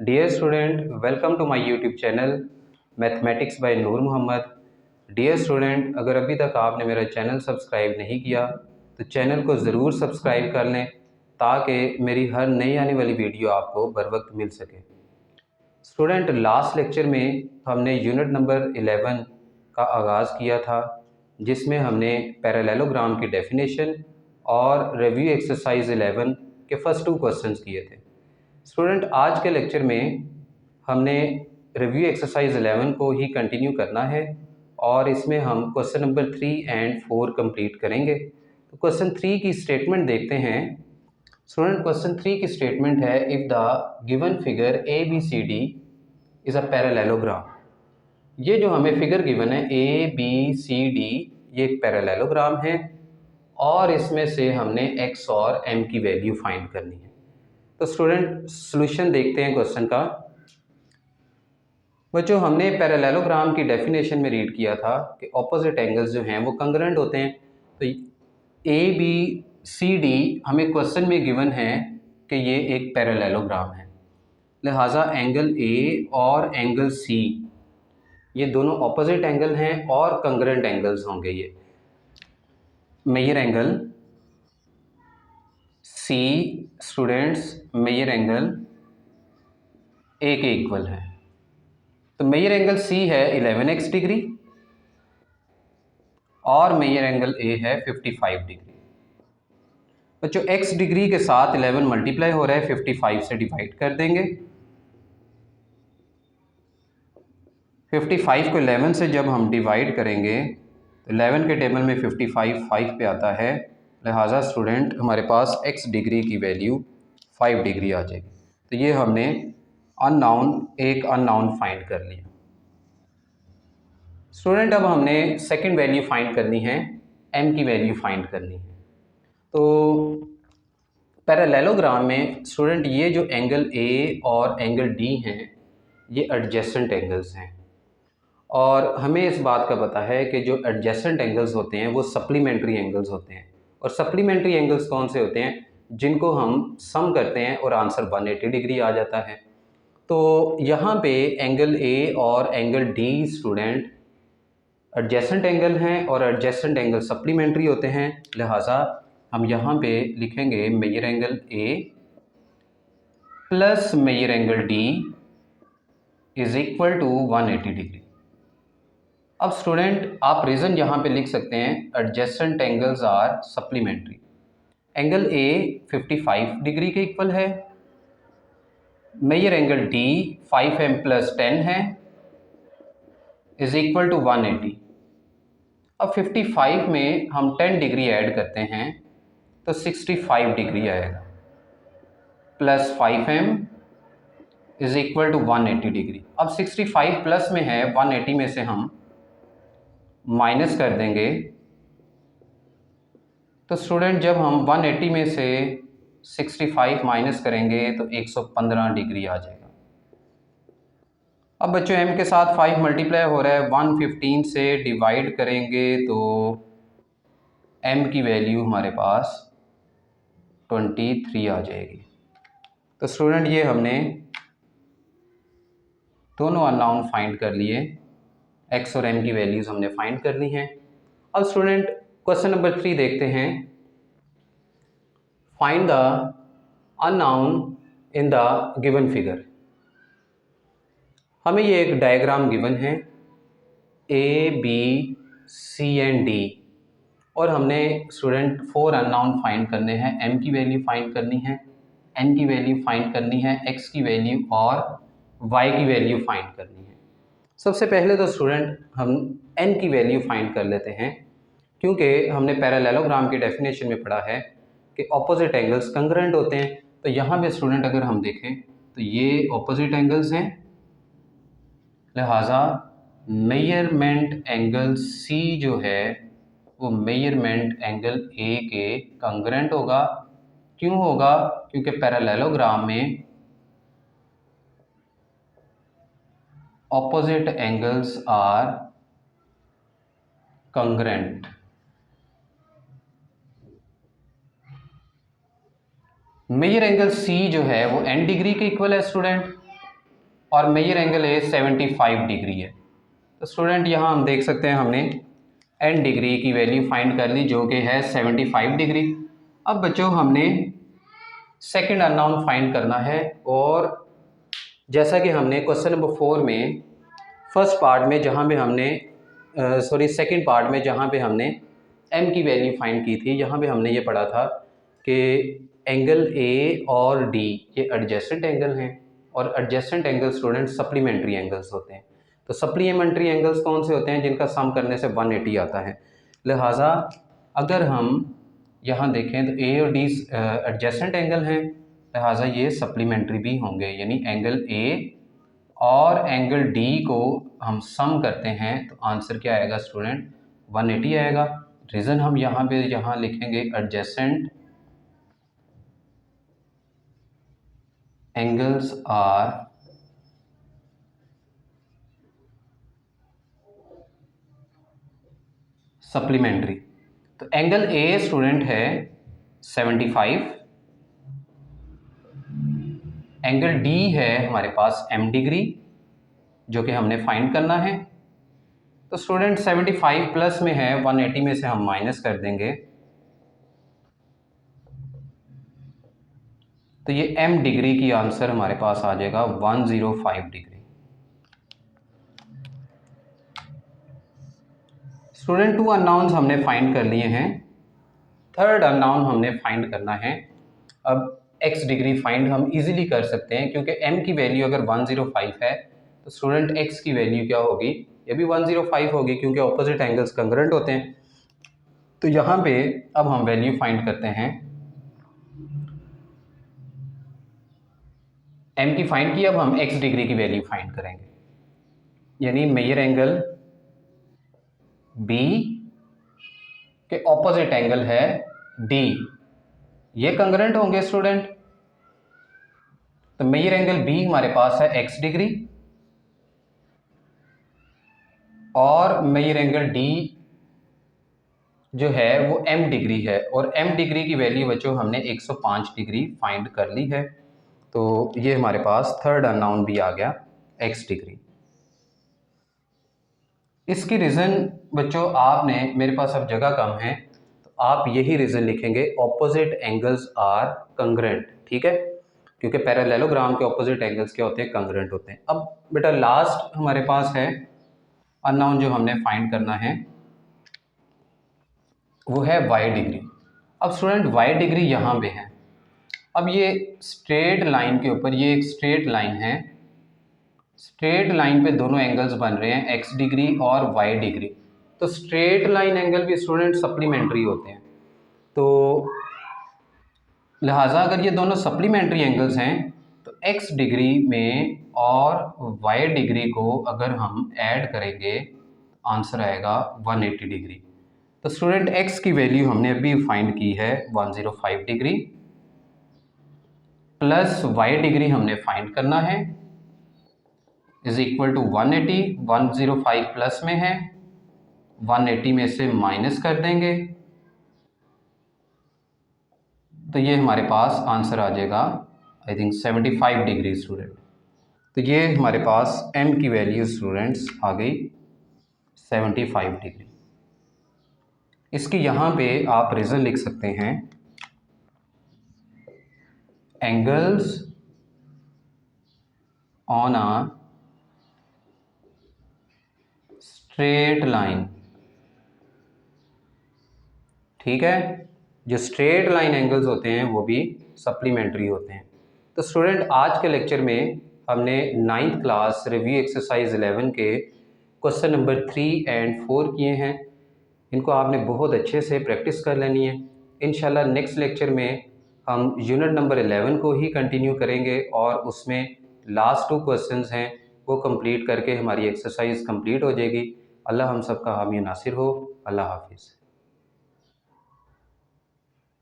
Dear student, welcome to my YouTube channel mathematics by Noor Mohammad. Dear student, अगर अभी तक आपने मेरा चैनल सब्सक्राइब नहीं किया तो चैनल को ज़रूर सब्सक्राइब कर लें ताकि मेरी हर नई आने वाली वीडियो आपको बर वक्त मिल सके। स्टूडेंट, लास्ट लेक्चर में हमने यूनिट नंबर 11 का आगाज़ किया था जिसमें हमने पैरेललोग्राम की डेफिनेशन और रिव्यू एक्सरसाइज 11 के फर्स्ट 2 क्वेश्चंस किए थे। स्टूडेंट, आज के लेक्चर में हमने रिव्यू एक्सरसाइज 11 को ही कंटिन्यू करना है और इसमें हम क्वेश्चन नंबर 3 एंड 4 कंप्लीट करेंगे। तो क्वेश्चन 3 की स्टेटमेंट देखते हैं। स्टूडेंट, क्वेश्चन 3 की स्टेटमेंट है, if the given figure A B C D is a parallelogram. ये जो हमें फिगर गिवन है ए बी सी डी, ये एक पैरेललोग्राम है और इसमें से हमने एक्स और एम की वैल्यू फाइंड करनी है। तो स्टूडेंट, सॉल्यूशन देखते हैं क्वेश्चन का। बच्चों, हमने पैरेललोग्राम की डेफिनेशन में रीड किया था कि ऑपोजिट एंगल्स जो हैं वो कंग्रुएंट होते हैं। तो ए बी सी डी हमें क्वेश्चन में गिवन है कि ये एक पैरेललोग्राम है, लिहाजा एंगल ए और एंगल सी ये दोनों ऑपोजिट एंगल हैं और कंग्रुएंट एंगल्स होंगे। ये measure angle C, students, measure angle A के इक्वल है। तो मेजर एंगल सी है 11x डिग्री और मेजर एंगल ए है 55 डिग्री। बच्चों, x डिग्री के साथ 11 मल्टीप्लाई हो रहा है, 55 से डिवाइड कर देंगे। 55 को 11 से जब हम डिवाइड करेंगे तो 11 के टेबल में 55 5 पे आता है, लिहाजा स्टूडेंट हमारे पास x डिग्री की वैल्यू 5 डिग्री आ जाएगी। तो ये हमने एक अननाउन फाइंड कर लिया। स्टूडेंट, अब हमने सेकंड वैल्यू फाइंड करनी है, m की वैल्यू फाइंड करनी है। तो पैरेललोग्राम में स्टूडेंट ये जो एंगल A और एंगल D हैं ये एडजेसेंट एंगल्स हैं और हमें इस बात का पता है कि जो एडजेसेंट एंगल्स होते हैं वो सप्लीमेंट्री एंगल्स होते हैं। और सप्लीमेंट्री एंगल्स कौन से होते हैं? जिनको हम सम करते हैं और आंसर 180 डिग्री आ जाता है। तो यहाँ पे एंगल A और angle D student adjacent angle हैं और एडजेसेंट एंगल सप्लीमेंट्री होते हैं, लिहाजा हम यहाँ पे लिखेंगे measure angle A plus measure angle D is equal to 180 degree. अब स्टूडेंट, आप रीज़न यहाँ पे लिख सकते हैं, adjacent angles are supplementary. Angle A 55 degree के इक्वल है, measure angle D 5m plus 10 है, इज इक्वल टू 180। अब 55 में हम 10 डिग्री ऐड करते हैं तो 65 डिग्री आएगा, plus 5m is equal to 180 degree. अब 65 प्लस में है, 180 में से हम माइनस कर देंगे तो स्टूडेंट जब हम 180 में से 65 माइनस करेंगे तो 115 डिग्री आ जाएगा। अब बच्चों, m के साथ 5 मल्टीप्लाई हो रहा है, 115 से डिवाइड करेंगे तो m की वैल्यू हमारे पास 23 आ जाएगी। तो स्टूडेंट ये हमने दोनों अननोन फाइंड कर लिए, x और m की वैल्यूज़ हमने फाइंड कर ली हैं। अब स्टूडेंट क्वेश्चन नंबर 3 देखते हैं। Find the unknown in the given figure. हमें ये एक डायग्राम गिवन है A, B, C and D और हमने स्टूडेंट 4 अननोन फाइंड करने हैं। m की वैल्यू फाइंड करनी है, n की वैल्यू फाइंड करनी है, x की वैल्यू और y की वैल्यू फाइंड करनी है। सबसे पहले तो स्टूडेंट हम n की वैल्यू फाइंड कर लेते हैं, क्योंकि हमने पैरेललोग्राम की डेफिनेशन में पढ़ा है कि ऑपोजिट एंगल्स कंग्रुएंट होते हैं। तो यहाँ पे स्टूडेंट अगर हम देखें तो ये ऑपोजिट एंगल्स हैं, लिहाजा मेजरमेंट एंगल C जो है वो मेजरमेंट एंगल A के कंग्रुएंट होगा। क्यों होगा? क्योंकि पैरेललोग्राम में opposite angles are congruent. Measure angle C जो है वो n डिग्री के इक्वल है स्टूडेंट, और मेजर एंगल ए 75 डिग्री है। तो स्टूडेंट यहाँ हम देख सकते हैं हमने एन डिग्री की वैल्यू फाइंड कर ली जो कि है 75 डिग्री। अब बच्चों हमने सेकंड अननोन फाइंड करना है, और जैसा कि हमने क्वेश्चन नंबर 4 में फर्स्ट पार्ट में जहाँ पे हमने सेकंड पार्ट में जहाँ पे हमने एम की वैल्यू फाइंड की थी, यहाँ पे हमने ये पढ़ा था कि एंगल ए और डी ये एडजेसेंट एंगल हैं, और adjacent angle student supplementary angles होते हैं। तो सप्लीमेंट्री एंगल्स कौन से होते हैं? जिनका सम करने से 180 आता है। लिहाजा अगर हम यहाँ देखें तो ए और डी एडजेसेंट एंगल हैं, लिहाजा ये सप्लीमेंट्री भी होंगे, यानी एंगल ए और एंगल डी को हम सम करते हैं तो आंसर क्या आएगा स्टूडेंट? 180 आएगा। रीज़न हम यहाँ लिखेंगे एडजेसेंट एंगल्स आर सप्लीमेंट्री। तो एंगल ए स्टूडेंट है 75, एंगल डी है हमारे पास m डिग्री जो कि हमने फाइंड करना है। तो स्टूडेंट 75 प्लस में है, 180 में से हम माइनस कर देंगे, तो ये m डिग्री की आंसर हमारे पास आ जाएगा 105 डिग्री। स्टूडेंट 2 अननोन्स हमने फाइंड कर लिए हैं, थर्ड अननोन हमने फाइंड करना है। अब x डिग्री फाइंड हम इजीली कर सकते हैं क्योंकि m की वैल्यू अगर 105 है तो स्टूडेंट x की वैल्यू क्या होगी? ये भी 105 होगी क्योंकि ऑपोजिट एंगल्स कंग्रुएंट होते हैं। तो यहाँ पे अब हम वैल्यू फाइंड करते हैं, m की फाइंड की, अब हम x डिग्री की वैल्यू फाइंड करेंगे, यानी मेजर एंगल B के ऑपोजिट एंगल है D, ये कंग्रुएंट होंगे स्टूडेंट। तो मेजर एंगल B हमारे पास है x डिग्री और मेजर एंगल D जो है वो m डिग्री है, और m डिग्री की वैल्यू बच्चों हमने 105 डिग्री फाइंड कर ली है। तो ये हमारे पास थर्ड अननोन भी आ गया x डिग्री। इसकी रीज़न बच्चों आपने, मेरे पास अब जगह कम है तो आप यही रीज़न लिखेंगे, ऑपोजिट एंगल्स आर कंग्रुएंट, ठीक है, क्योंकि पैरेललोग्राम के ऑपोजिट एंगल्स क्या होते हैं? कंग्रुएंट होते हैं। अब बेटा लास्ट हमारे पास है अननोन जो हमने फाइंड करना है, वो है y डिग्री। अब स्टूडेंट y डिग्री यहाँ पे है। अब ये स्ट्रेट लाइन के ऊपर, ये एक स्ट्रेट लाइन है, स्ट्रेट लाइन पे दोनों एंगल्स बन रहे हैं x डिग्री और y डिग्री। तो स्ट्रेट लाइन एंगल भी स्टूडेंट सप्लीमेंट्री होते हैं, तो लिहाजा अगर ये दोनों सप्लीमेंट्री एंगल्स हैं तो x डिग्री में और y डिग्री को अगर हम ऐड करेंगे आंसर आएगा 180 डिग्री। तो स्टूडेंट x की वैल्यू हमने अभी फाइंड की है 105 डिग्री, प्लस y डिग्री हमने फाइंड करना है, इज इक्वल टू 180। 105 प्लस में है, 180 में से माइनस कर देंगे, तो ये हमारे पास आंसर आ जाएगा आई थिंक 75 डिग्री स्टूडेंट। तो ये हमारे पास m की वैल्यू स्टूडेंट्स आ गई 75 डिग्री। इसकी यहाँ पे आप रीज़न लिख सकते हैं, angles on a straight line, ठीक है, जो स्ट्रेट लाइन एंगल्स होते हैं वो भी सप्लीमेंट्री होते हैं। तो स्टूडेंट आज के लेक्चर में हमने 9th क्लास रिव्यू एक्सरसाइज 11 के क्वेश्चन नंबर 3 एंड 4 किए हैं। इनको आपने बहुत अच्छे से प्रैक्टिस कर लेनी है। इंशाल्लाह नेक्स्ट लेक्चर में हम यूनिट नंबर 11 को ही कंटिन्यू करेंगे और उसमें लास्ट 2 क्वेश्चंस हैं वो कंप्लीट करके हमारी एक्सरसाइज कंप्लीट हो जाएगी। अल्लाह हम सबका हामी नासिर हो। अल्लाह हाफिज़।